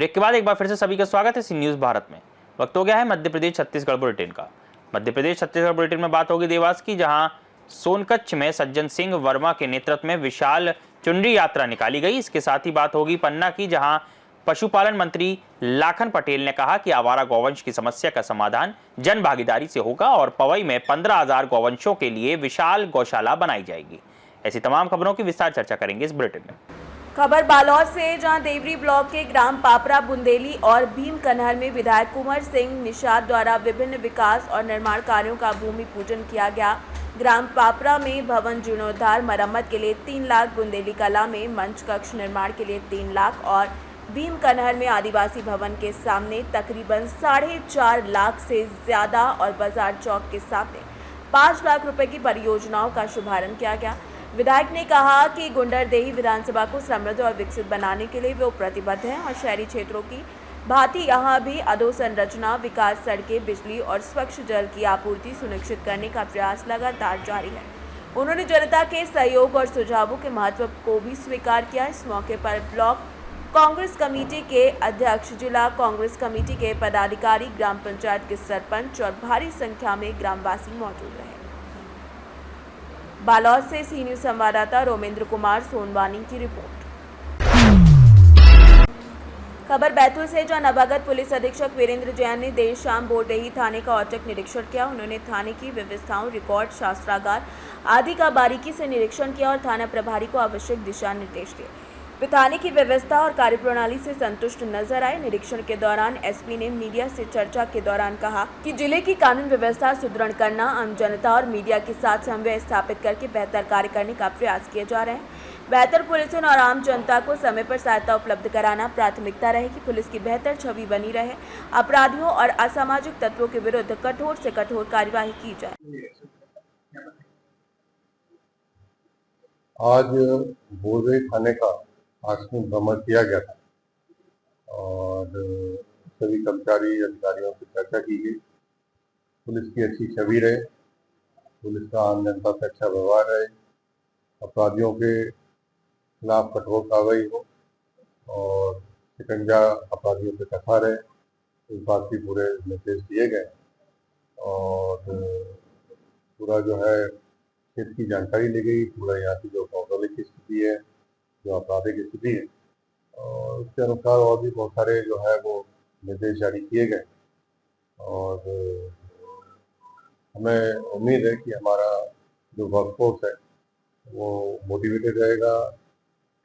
Break के बाद एक बार फिर से सभी का स्वागत है सी न्यूज भारत में। वक्त हो गया है मध्य प्रदेश छत्तीसगढ़ बुलेटिन का। मध्य प्रदेश छत्तीसगढ़ बुलेटिन में बात होगी देवास की, जहां सोनकच्छ में सज्जन सिंह वर्मा के नेतृत्व में विशाल चुनरी यात्रा निकाली गई। इसके साथ ही बात होगी पन्ना की, जहां पशुपालन मंत्री लाखन पटेल ने कहा कि आवारा गौवंश की समस्या का समाधान जन भागीदारी से होगा और पवई में 15,000 गौवंशों के लिए विशाल गौशाला बनाई जाएगी। ऐसी तमाम खबरों की विस्तार चर्चा करेंगे इस बुलेटिन में। खबर बालोद से, जहां देवरी ब्लॉक के ग्राम पापरा, बुंदेली और भीम कन्हर में विधायक कुंवर सिंह निषाद द्वारा विभिन्न विकास और निर्माण कार्यों का भूमि पूजन किया गया। ग्राम पापरा में भवन जीर्णोद्धार मरम्मत के लिए 3 लाख, बुंदेली कला में मंच कक्ष निर्माण के लिए 3 लाख और भीम कन्हर में आदिवासी भवन के सामने तकरीबन 4.5 लाख से ज़्यादा और बाजार चौक के सामने 5 लाख रुपए की परियोजनाओं का शुभारंभ किया गया। विधायक ने कहा कि गुंडरदेही विधानसभा को समृद्ध और विकसित बनाने के लिए वो प्रतिबद्ध हैं और शहरी क्षेत्रों की भांति यहाँ भी अधोसंरचना, विकास, सड़कें, बिजली और स्वच्छ जल की आपूर्ति सुनिश्चित करने का प्रयास लगातार जारी है। उन्होंने जनता के सहयोग और सुझावों के महत्व को भी स्वीकार किया। इस मौके पर ब्लॉक कांग्रेस कमेटी के अध्यक्ष, जिला कांग्रेस कमेटी के पदाधिकारी, ग्राम पंचायत के सरपंच और भारी संख्या में ग्रामवासी मौजूद रहे। बालोद से सी न्यूज संवाददाता रोमेंद्र कुमार सोनवानी की रिपोर्ट। खबर बैतूल से, जहां नवागत पुलिस अधीक्षक वीरेंद्र जैन ने देर शाम बोरदेही थाने का औचक निरीक्षण किया। उन्होंने थाने की व्यवस्थाओं, रिकॉर्ड, शास्त्रागार आदि का बारीकी से निरीक्षण किया और थाना प्रभारी को आवश्यक दिशा निर्देश दिए। वे थाने की व्यवस्था और कार्यप्रणाली से संतुष्ट नजर आए। निरीक्षण के दौरान एसपी ने मीडिया से चर्चा के दौरान कहा कि जिले की कानून व्यवस्था सुदृढ़ करना, आम जनता और मीडिया के साथ समन्वय स्थापित करके बेहतर कार्य करने का प्रयास किए जा रहे हैं। बेहतर पुलिसिंग और आम जनता को समय पर सहायता उपलब्ध कराना प्राथमिकता रहेगी। पुलिस की बेहतर छवि बनी रहे। अपराधियों और असामाजिक तत्वों के विरुद्ध कठोर से कठोर कार्यवाही की जाए। आज बोरदेही थाने का आकस्मिक भ्रमण किया गया था और सभी कर्मचारी अधिकारियों से चर्चा की गई। पुलिस की अच्छी छवि रहे, पुलिस का आम जनता से अच्छा व्यवहार रहे, अपराधियों के खिलाफ कठोर कार्रवाई हो और शिकंजा अपराधियों पे कसा रहे, इस बात की पूरे निर्देश दिए गए और पूरा जो है क्षेत्र की जानकारी ली गई। पूरा यहाँ की जो भौगोलिक स्थिति है, जो आपराधिक स्थिति है, और उसके अनुसार और भी बहुत सारे जो है वो निर्देश जारी किए गए और हमें उम्मीद है कि हमारा जो वर्कफोर्स है वो मोटिवेटेड रहेगा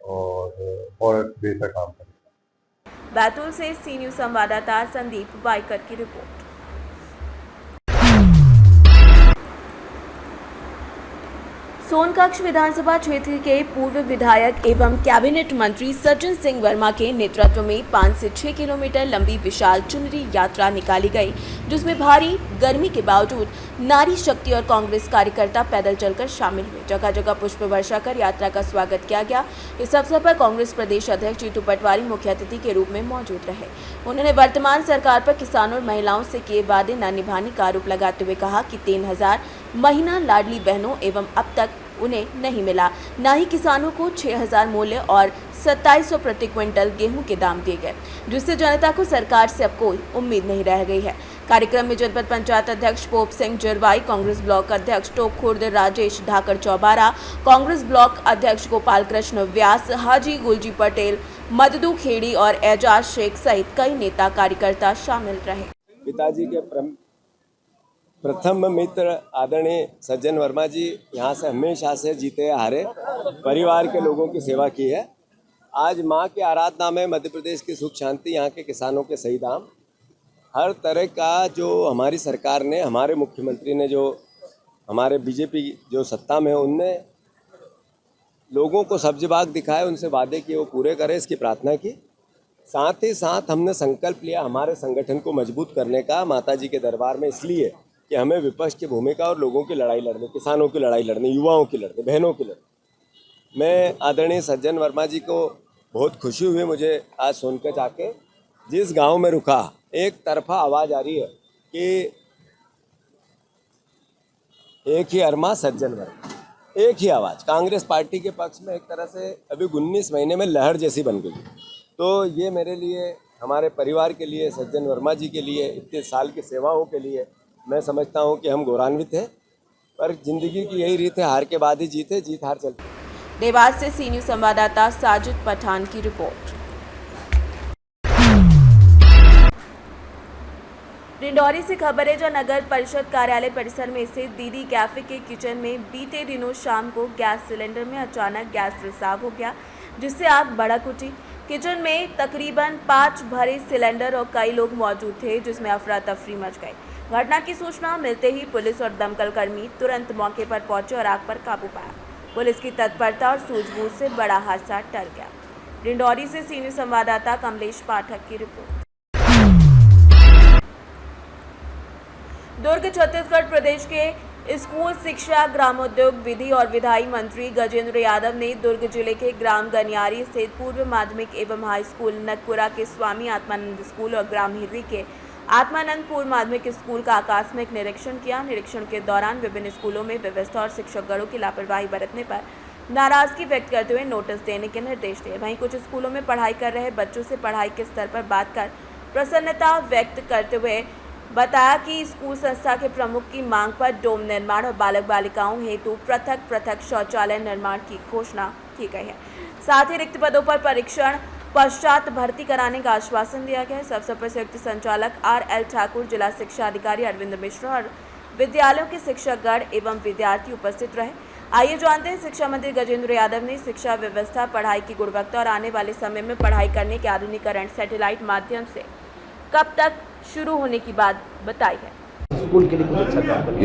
और बेहतर काम करेगा। बैतूल से सी न्यूज संवाददाता संदीप वाइकर की रिपोर्ट। सोनकच्छ विधानसभा क्षेत्र के पूर्व विधायक एवं कैबिनेट मंत्री सज्जन सिंह वर्मा के नेतृत्व में 5 से 6 किलोमीटर लंबी विशाल चुनरी यात्रा निकाली गई, जिसमें भारी गर्मी के बावजूद नारी शक्ति और कांग्रेस कार्यकर्ता पैदल चलकर शामिल हुए। जगह जगह पुष्प वर्षा कर यात्रा का स्वागत किया गया। इस अवसर पर कांग्रेस प्रदेश अध्यक्ष जीतू पटवारी मुख्य अतिथि के रूप में मौजूद रहे। उन्होंने वर्तमान सरकार पर किसानों और महिलाओं से किए वादे न निभाने का आरोप लगाते हुए कहा कि 3,000 महीना लाडली बहनों एवं अब तक उन्हें नहीं मिला, न ही किसानों को 6,000 मूल्य और 2700 प्रति क्विंटल गेहूं के दाम दिए गए, जिससे जनता को सरकार से अब कोई उम्मीद नहीं रह गई है। कार्यक्रम में जनपद पंचायत अध्यक्ष पोप सिंह जरवाई, कांग्रेस ब्लॉक अध्यक्ष टोक खुर्द राजेश धाकर चौबारा, कांग्रेस ब्लॉक अध्यक्ष गोपाल कृष्ण व्यास, हाजी गुलजी पटेल, मददू खेड़ी और एजाज शेख सहित कई नेता कार्यकर्ता शामिल रहे। पिताजी के प्रथम मित्र आदरणीय सज्जन वर्मा जी यहाँ से हमेशा से जीते हारे परिवार के लोगों की सेवा की है। आज माँ के आराधना में मध्य प्रदेश की सुख शांति, यहाँ के किसानों के सही दाम, हर तरह का जो हमारी सरकार ने, हमारे मुख्यमंत्री ने, जो हमारे बीजेपी जो सत्ता में है, उनने लोगों को सब्जी बाग दिखाए, उनसे वादे किए वो पूरे करें, इसकी प्रार्थना की। साथ ही साथ हमने संकल्प लिया हमारे संगठन को मजबूत करने का माता जी के दरबार में, इसलिए कि हमें विपक्ष की भूमिका और लोगों की लड़ाई लड़नी, किसानों की लड़ाई लड़नी, युवाओं की लड़नी, बहनों की लड़नी। मैं आदरणीय सज्जन वर्मा जी को बहुत खुशी हुई मुझे आज सोनकच्छ आके। जिस गांव में रुका एक तरफा आवाज़ आ रही है कि एक ही अरमा सज्जन वर्मा, एक ही आवाज़ कांग्रेस पार्टी के पक्ष में एक तरह से अभी 19 महीने में लहर जैसी बन गई। तो ये मेरे लिए हमारे परिवार के लिए, सज्जन वर्मा जी के लिए, इतने साल की सेवाओं के लिए मैं समझता हूँ कि हम गौरवान्वित हैं। पर जिंदगी की यही रीत है, हार के बाद ही जीत है, जीत हार चलती है। देवास से सी न्यूज़ संवाददाता साजिद पठान की रिपोर्ट। डिंडौरी से खबर है, जहां नगर परिषद कार्यालय परिसर में स्थित दीदी कैफे के किचन में बीते दिनों शाम को गैस सिलेंडर में अचानक गैस रिसाव हो गया, जिससे आग भड़क उठी। किचन में तकरीबन 5 भरे सिलेंडर और कई लोग मौजूद थे, जिसमें अफरा तफरी मच गई। घटना की सूचना मिलते ही पुलिस और दमकल कर्मी तुरंत मौके पर पहुंचे और आग पर काबू पाया। पुलिस की तत्परता और सूझबूझ से बड़ा हादसा टल गया। डिंडौरी से सी न्यूज़ संवाददाता कमलेश पाठक की रिपोर्ट। दुर्ग छत्तीसगढ़ प्रदेश के स्कूल शिक्षा, ग्रामोद्योग, विधि और विधायी मंत्री गजेंद्र यादव ने दुर्ग जिले के ग्राम गनियारी स्थित पूर्व माध्यमिक एवं हाई स्कूल नगपुरा के स्वामी आत्मानंद स्कूल और ग्राम हिर्री के आत्मानंद पूर्व माध्यमिक स्कूल का आकस्मिक निरीक्षण किया। निरीक्षण के दौरान विभिन्न स्कूलों में व्यवस्था और शिक्षकगणों की लापरवाही बरतने पर नाराजगी व्यक्त करते हुए नोटिस देने के निर्देश दिए। वहीं कुछ स्कूलों में पढ़ाई कर रहे बच्चों से पढ़ाई के स्तर पर बात कर प्रसन्नता व्यक्त करते हुए बताया कि स्कूल संस्था के प्रमुख की मांग पर डोम निर्माण और बालक बालिकाओं हेतु पृथक शौचालय निर्माण की घोषणा की गई है। साथ ही रिक्त पदों पर परीक्षण पश्चात भर्ती कराने का आश्वासन दिया गया है। इस अवसर पर संयुक्त संचालक RL ठाकुर, जिला शिक्षा अधिकारी अरविंद मिश्रा और विद्यालयों के शिक्षकगण एवं विद्यार्थी उपस्थित रहे। आइए जानते हैं शिक्षा मंत्री गजेंद्र यादव ने शिक्षा व्यवस्था, पढ़ाई की गुणवत्ता और आने वाले समय में पढ़ाई करने के आधुनिकीकरण सैटेलाइट माध्यम से कब तक शुरू होने की बात बताई है।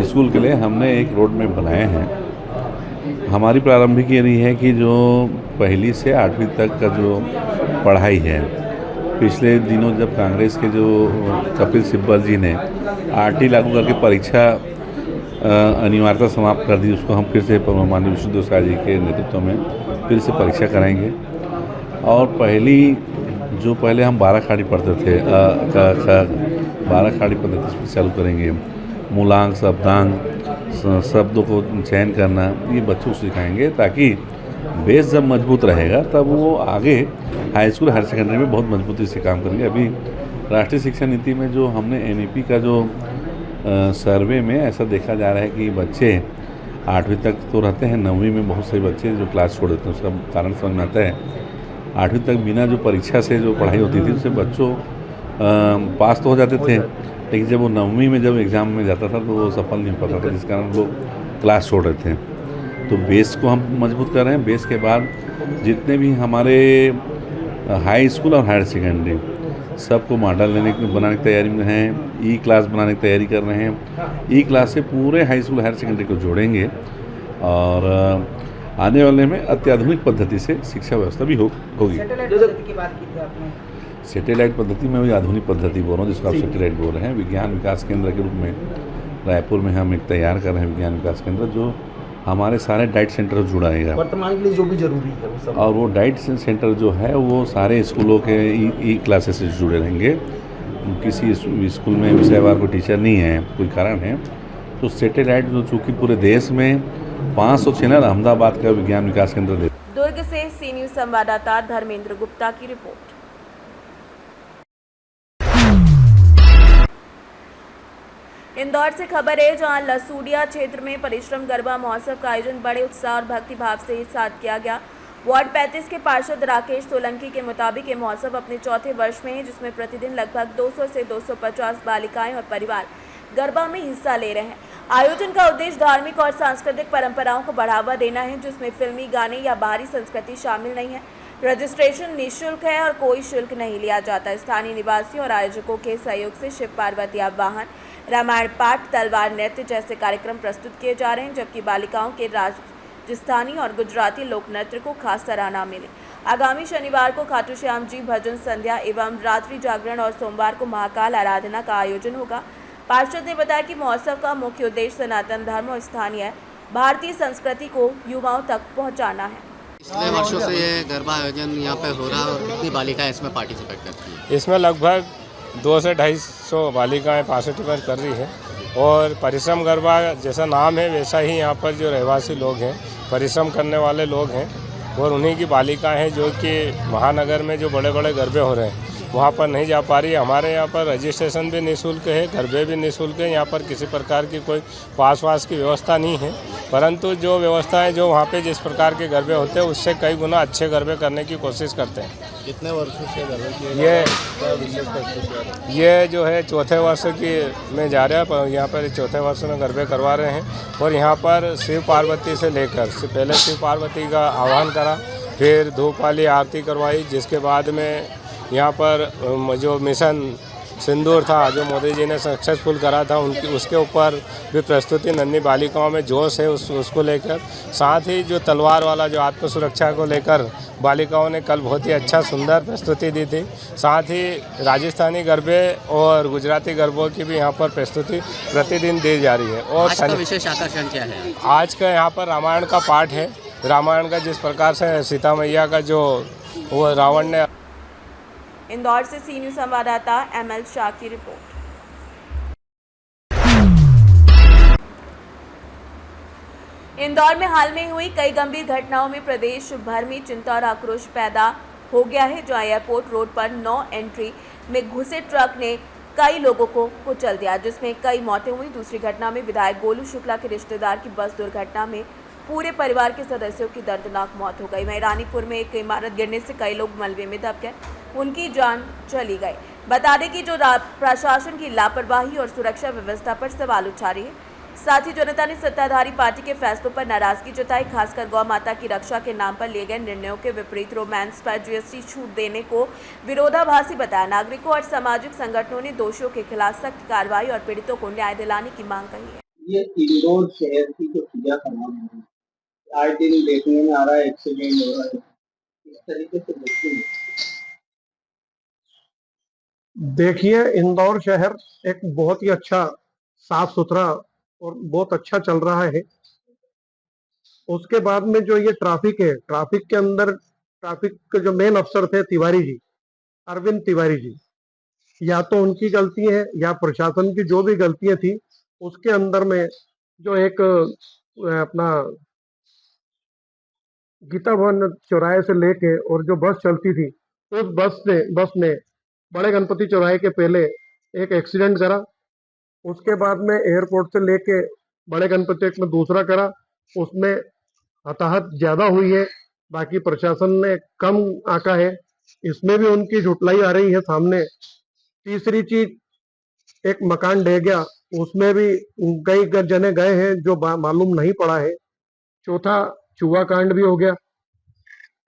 स्कूल के लिए हमने एक रोड मैप बनाए हैं। हमारी प्रारंभिक ये रही है कि जो पहली से 8वीं तक का जो पढ़ाई है, पिछले दिनों जब कांग्रेस के जो कपिल सिब्बल जी ने RT लागू करके परीक्षा अनिवार्यता समाप्त कर दी, उसको हम फिर से माननीय विष्णुदेव साय जी के नेतृत्व में फिर से परीक्षा कराएंगे। और पहले हम 12 खाड़ी पढ़ते थे, 12 खाड़ी पद्धति से चालू करेंगे। मूलांक, शब्दांक, शब्दों को चयन करना, ये बच्चों को सिखाएंगे, ताकि बेस जब मजबूत रहेगा तब वो आगे हाई स्कूल, हायर सेकेंडरी में बहुत मजबूती से काम करेंगे। अभी राष्ट्रीय शिक्षा नीति में जो हमने NEP का जो सर्वे में ऐसा देखा जा रहा है कि बच्चे 8वीं तक तो रहते हैं, 9वीं में बहुत से बच्चे जो क्लास छोड़ देते हैं। उसका कारण समझ में आता है। 8वीं तक बिना जो परीक्षा से जो पढ़ाई होती थी, उससे बच्चों पास तो हो जाते थे, लेकिन जब वो 9वीं में जब एग्ज़ाम में जाता था तो वो सफल नहीं हो पाता था, जिस कारण लोग क्लास छोड़ रहे थे। तो बेस को हम मजबूत कर रहे हैं। बेस के बाद जितने भी हमारे हाई स्कूल और हायर सेकेंडरी सबको मॉडल बनाने की तैयारी में हैं। ई क्लास बनाने की तैयारी कर रहे हैं। ई क्लास से पूरे हाई स्कूल, हायर सेकेंडरी को जोड़ेंगे और आने वाले में अत्याधुनिक पद्धति से शिक्षा व्यवस्था भी होगी। सैटेलाइट पद्धति में भी आधुनिक पद्धति बोल रहा हूँ, जिसको आप सैटेलाइट बोल रहे हैं। विज्ञान विकास केंद्र के रूप में रायपुर में हम एक तैयार कर रहे हैं विज्ञान विकास केंद्र, जो हमारे सारे डाइट सेंटर जुड़ाएगा वर्तमान के लिए जो भी जरूरी है वो सब। और वो डाइट सेंटर जो है वो सारे स्कूलों के ई क्लासेस से जुड़े रहेंगे। किसी स्कूल में विषयवार को टीचर नहीं है, कोई कारण है, तो सैटेलाइट जो चूँकि पूरे देश में 500 चैनल अहमदाबाद का विज्ञान विकास केंद्र दे। दुर्ग से सी न्यूज़ संवाददाता धर्मेंद्र गुप्ता की रिपोर्ट। इंदौर से खबर है, जहां लसूडिया क्षेत्र में परिश्रम गरबा महोत्सव का आयोजन बड़े उत्साह और भक्ति भाव से साथ किया गया। वार्ड 35 के पार्षद राकेश सोलंकी के मुताबिक ये महोत्सव अपने चौथे वर्ष में है, जिसमें प्रतिदिन लगभग 200 से 250 बालिकाएं और परिवार गरबा में हिस्सा ले रहे हैं। आयोजन का उद्देश्य धार्मिक और सांस्कृतिक परंपराओं को बढ़ावा देना है, जिसमें फिल्मी गाने या बाहरी संस्कृति शामिल नहीं है। रजिस्ट्रेशन निःशुल्क है और कोई शुल्क नहीं लिया जाता। स्थानीय निवासियों और आयोजकों के सहयोग से शिव पार्वती आवाहन, रामायण पाठ, तलवार नृत्य जैसे कार्यक्रम प्रस्तुत किए जा रहे हैं, जबकि बालिकाओं के राजस्थानी और गुजराती लोक नृत्य को खास सराहना मिली। आगामी शनिवार को खाटू श्याम जी भजन संध्या एवं रात्रि जागरण और सोमवार को महाकाल आराधना का आयोजन होगा। पार्षद ने बताया कि महोत्सव का मुख्य उद्देश्य सनातन धर्म और स्थानीय भारतीय संस्कृति को युवाओं तक पहुंचाना है। पिछले वर्षों से ये गरबा आयोजन यहाँ पे हो रहा है और कितनी बालिकाएं इसमें पार्टिसिपेट करती हैं? इसमें लगभग 200 से 250 बालिकाएं पार्टिसिपेट कर रही हैं। और परिश्रम गरबा जैसा नाम है वैसा ही यहाँ पर जो रहवासी लोग हैं, परिश्रम करने वाले लोग हैं और उन्हीं की बालिकाएं हैं, जो कि महानगर में जो बड़े बड़े गरबे हो रहे हैं वहाँ पर नहीं जा पा रही है। हमारे यहाँ पर रजिस्ट्रेशन भी निःशुल्क है, गरबे भी निःशुल्क है। यहाँ पर किसी प्रकार की कोई पास वास की व्यवस्था नहीं है, परंतु जो व्यवस्थाएं जो वहाँ पे जिस प्रकार के गरबे होते हैं उससे कई गुना अच्छे गरबे करने की कोशिश करते हैं। कितने वर्षों से गरबे किए ये जो है चौथे वर्ष की में जा रहा है, पर यहाँ पर चौथे वर्ष में गरबे करवा रहे हैं। और यहाँ पर शिव पार्वती से लेकर पहले शिव पार्वती का आह्वान करा, फिर धूप वाली आरती करवाई, जिसके बाद में यहाँ पर जो मिशन सिंदूर था जो मोदी जी ने सक्सेसफुल करा था उसके ऊपर भी प्रस्तुति नन्ही बालिकाओं में जोश है उसको लेकर। साथ ही जो तलवार वाला जो आत्म सुरक्षा को लेकर बालिकाओं ने कल बहुत ही अच्छा सुंदर प्रस्तुति दी थी। साथ ही राजस्थानी गरबे और गुजराती गरबों की भी यहाँ पर प्रस्तुति प्रतिदिन दी जा रही है। और आज का विशेष आकर्षण क्या है? आज का यहाँ पर रामायण का पाठ है। रामायण का जिस प्रकार से सीता मैया का जो वो रावण ने। इंदौर से सी न्यूज़ संवाददाता ML शाह की रिपोर्ट। इंदौर में हाल में हुई कई गंभीर घटनाओं में प्रदेश भर में चिंता और आक्रोश पैदा हो गया है, जहां एयरपोर्ट रोड पर नो एंट्री में घुसे ट्रक ने कई लोगों को कुचल दिया, जिसमें कई मौतें हुई। दूसरी घटना में विधायक गोलू शुक्ला के रिश्तेदार की बस दुर्घटना में पूरे परिवार के सदस्यों की दर्दनाक मौत हो गई। वहीं रानीपुर में एक इमारत गिरने से कई लोग मलबे में दब गए, उनकी जान चली गई। बता दें कि जो प्रशासन की लापरवाही और सुरक्षा व्यवस्था पर सवाल उठा रही है। साथ ही जनता ने सत्ताधारी पार्टी के फैसलों पर नाराजगी जताई, खासकर गौ माता की रक्षा के नाम पर लिए गए निर्णयों के विपरीत रोमांस पर GST छूट देने को विरोधाभासी बताया। नागरिकों और सामाजिक संगठनों ने दोषियों के खिलाफ सख्त कार्रवाई और पीड़ितों को न्याय दिलाने की मांग कही है। ये इंदौर शहर की जो पूजा करवाना है, आज दिन देखने में आ रहा है एक्सीडेंट हो रहा है, इस तरीके से देखिए इंदौर शहर एक बहुत ही अच्छा साफ सुथरा और बहुत अच्छा चल रहा है। उसके बाद में जो ये ट्रैफिक है, ट्रैफिक के अंदर ट्रैफिक के जो मेन अफसर थे तिवारी जी, अरविंद तिवारी जी, या तो उनकी गलती है या प्रशासन की जो भी गलतियां थी उसके अंदर में जो एक अपना गीता भवन चौराहे से लेके और जो बस चलती थी उस बस ने बड़े गणपति चौराहे के पहले एक एक्सीडेंट करा। उसके बाद में एयरपोर्ट से लेके बड़े गणपति में दूसरा करा, उसमें हताहत ज्यादा हुई है, बाकी प्रशासन ने कम आंका है, इसमें भी उनकी झुटलाई आ रही है सामने। तीसरी चीज, एक मकान ढह गया, उसमें भी कई जने गए हैं जो मालूम नहीं पड़ा है। चौथा, चूहा कांड भी हो गया।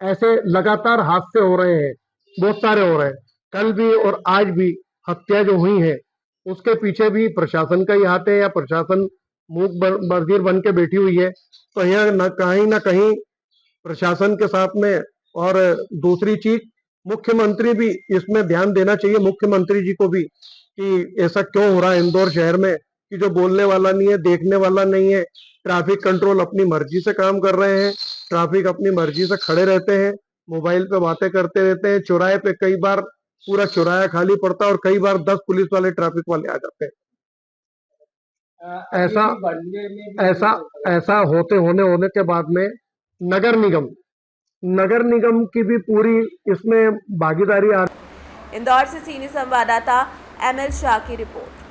ऐसे लगातार हादसे हो रहे हैं, बहुत सारे हो रहे हैं। कल भी और आज भी हत्या जो हुई है उसके पीछे भी प्रशासन का ही हाथ है या प्रशासन मूक बधिर बन के बैठी हुई है। तो यह न कहीं प्रशासन के साथ में। और दूसरी चीज, मुख्यमंत्री भी इसमें ध्यान देना चाहिए, मुख्यमंत्री जी को भी, कि ऐसा क्यों हो रहा है इंदौर शहर में कि जो बोलने वाला नहीं है, देखने वाला नहीं है। ट्रैफिक कंट्रोल अपनी मर्जी से काम कर रहे हैं, ट्रैफिक अपनी मर्जी से खड़े रहते हैं, मोबाइल पे बातें करते रहते हैं। चौराहे पे कई बार पूरा चौराहा खाली पड़ता है और कई बार 10 पुलिस वाले ट्रैफिक वाले आ जाते हैं। ऐसा होने के बाद में नगर निगम की भी पूरी इसमें भागीदारी आ। इंदौर से सीनियर संवाददाता ML शाह की रिपोर्ट।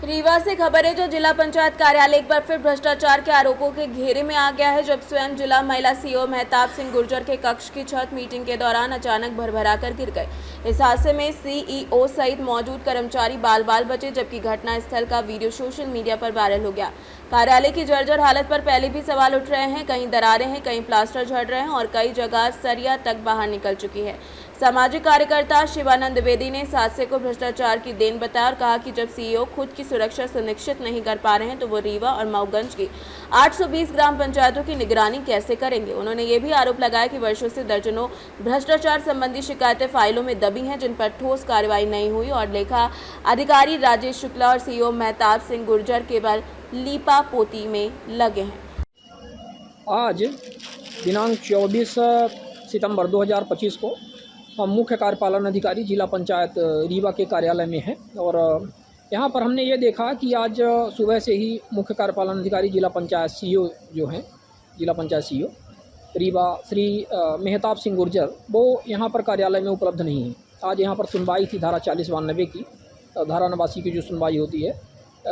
रीवा से खबर है, जो जिला पंचायत कार्यालय एक बार फिर भ्रष्टाचार के आरोपों के घेरे में आ गया है, जब स्वयं जिला महिला CEO मेहताब सिंह गुर्जर के कक्ष की छत मीटिंग के दौरान अचानक भरभराकर गिर गई। इस हादसे में CEO सहित मौजूद कर्मचारी बाल बाल बचे, जबकि घटना स्थल का वीडियो सोशल मीडिया पर वायरल हो गया। कार्यालय की जर्जर हालत पर पहले भी सवाल उठ रहे हैं, कहीं दरारें हैं, कहीं प्लास्टर झड़ रहे हैं और कई जगह सरिया तक बाहर निकल चुकी है। सामाजिक कार्यकर्ता शिवानंद द्विवेदी ने इस हादसे को भ्रष्टाचार की देन बताया और कहा कि जब CEO खुद की सुरक्षा सुनिश्चित नहीं कर पा रहे हैं तो वो रीवा और मऊगंज की 820 ग्राम पंचायतों की निगरानी कैसे करेंगे। उन्होंने ये भी आरोप लगाया कि वर्षों से दर्जनों भ्रष्टाचार संबंधी शिकायतें फाइलों में दबी हैं, जिन पर ठोस कार्रवाई नहीं हुई और लेखा अधिकारी राजेश शुक्ला और CEO मेहताब सिंह गुर्जर केवल लीपा पोती में लगे हैं। आज दिनांक 24 सितंबर 2025 को मुख्य कार्यपालन अधिकारी जिला पंचायत रीवा के कार्यालय में है और यहाँ पर हमने ये देखा कि आज सुबह से ही मुख्य कार्यपालन अधिकारी जिला पंचायत CEO जो हैं, जिला पंचायत CEO रीवा श्री मेहताब सिंह गुर्जर, वो यहाँ पर कार्यालय में उपलब्ध नहीं है। आज यहाँ पर सुनवाई थी धारा 40/92 की, धारा 89 की जो सुनवाई होती है,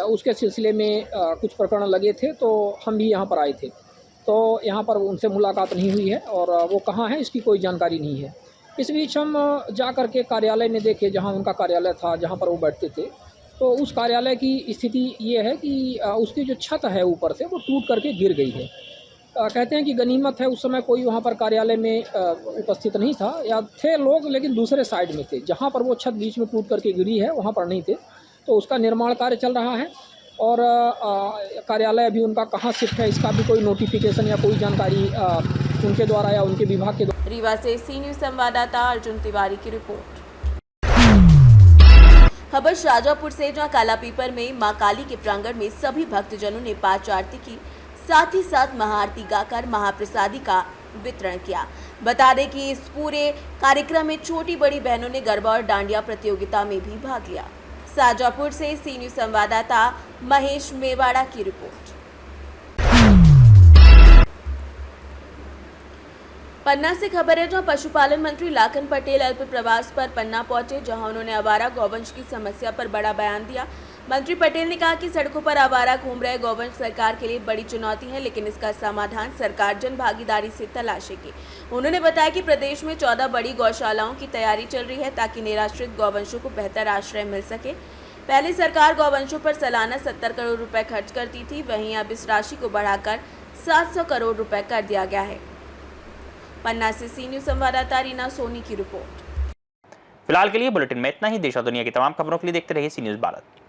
उसके सिलसिले में कुछ प्रकरण लगे थे, तो हम भी यहाँ पर आए थे। तो यहाँ पर उनसे मुलाकात नहीं हुई है और वो कहाँ है इसकी कोई जानकारी नहीं है। इस बीच हम जा कर के कार्यालय में देखे, जहाँ उनका कार्यालय था, जहाँ पर वो बैठते थे, तो उस कार्यालय की स्थिति ये है कि उसकी जो छत है ऊपर से वो टूट करके गिर गई है। कहते हैं कि गनीमत है उस समय कोई वहाँ पर कार्यालय में उपस्थित नहीं था, या थे लोग लेकिन दूसरे साइड में थे। जहाँ पर वो छत बीच में टूट करके गिरी है वहाँ पर नहीं थे। तो उसका निर्माण कार्य चल रहा है और कार्यालय अभी उनका कहाँ शिफ्ट है इसका भी कोई नोटिफिकेशन या कोई जानकारी उनके द्वारा या उनके विभाग के द्वारा। रीवा से सी न्यूज़ संवाददाता अर्जुन तिवारी की रिपोर्ट। खबर शाजापुर से, जहां कालापीपर में मां काली के प्रांगण में सभी भक्तजनों ने पांच आरती की, साथ ही साथ महाआरती गाकर महाप्रसादी का वितरण किया। बता दें कि इस पूरे कार्यक्रम में छोटी बड़ी बहनों ने गरबा और डांडिया प्रतियोगिता में भी भाग लिया। शाजापुर से सी न्यूज़ संवाददाता महेश मेवाड़ा की रिपोर्ट। पन्ना से खबर है, जहां पशुपालन मंत्री लाखन पटेल अल्प प्रवास पर पन्ना पहुंचे, जहां उन्होंने आवारा गौवंश की समस्या पर बड़ा बयान दिया। मंत्री पटेल ने कहा कि सड़कों पर आवारा घूम रहे गौवंश सरकार के लिए बड़ी चुनौती है, लेकिन इसका समाधान सरकार जन भागीदारी से तलाशेगी। उन्होंने बताया कि प्रदेश में 14 बड़ी गौशालाओं की तैयारी चल रही है ताकि निराश्रित गौवंशों को बेहतर आश्रय मिल सके। पहले सरकार गौवंशों पर सालाना 70 करोड़ रुपए खर्च करती थी, वहीं अब इस राशि को बढ़ाकर 700 करोड़ रुपए कर दिया गया है। पन्ना से सी न्यूज़ संवाददाता रीना सोनी की रिपोर्ट। फिलहाल के लिए बुलेटिन में इतना ही। देश और दुनिया की तमाम खबरों के लिए देखते रहिए सी न्यूज़ भारत।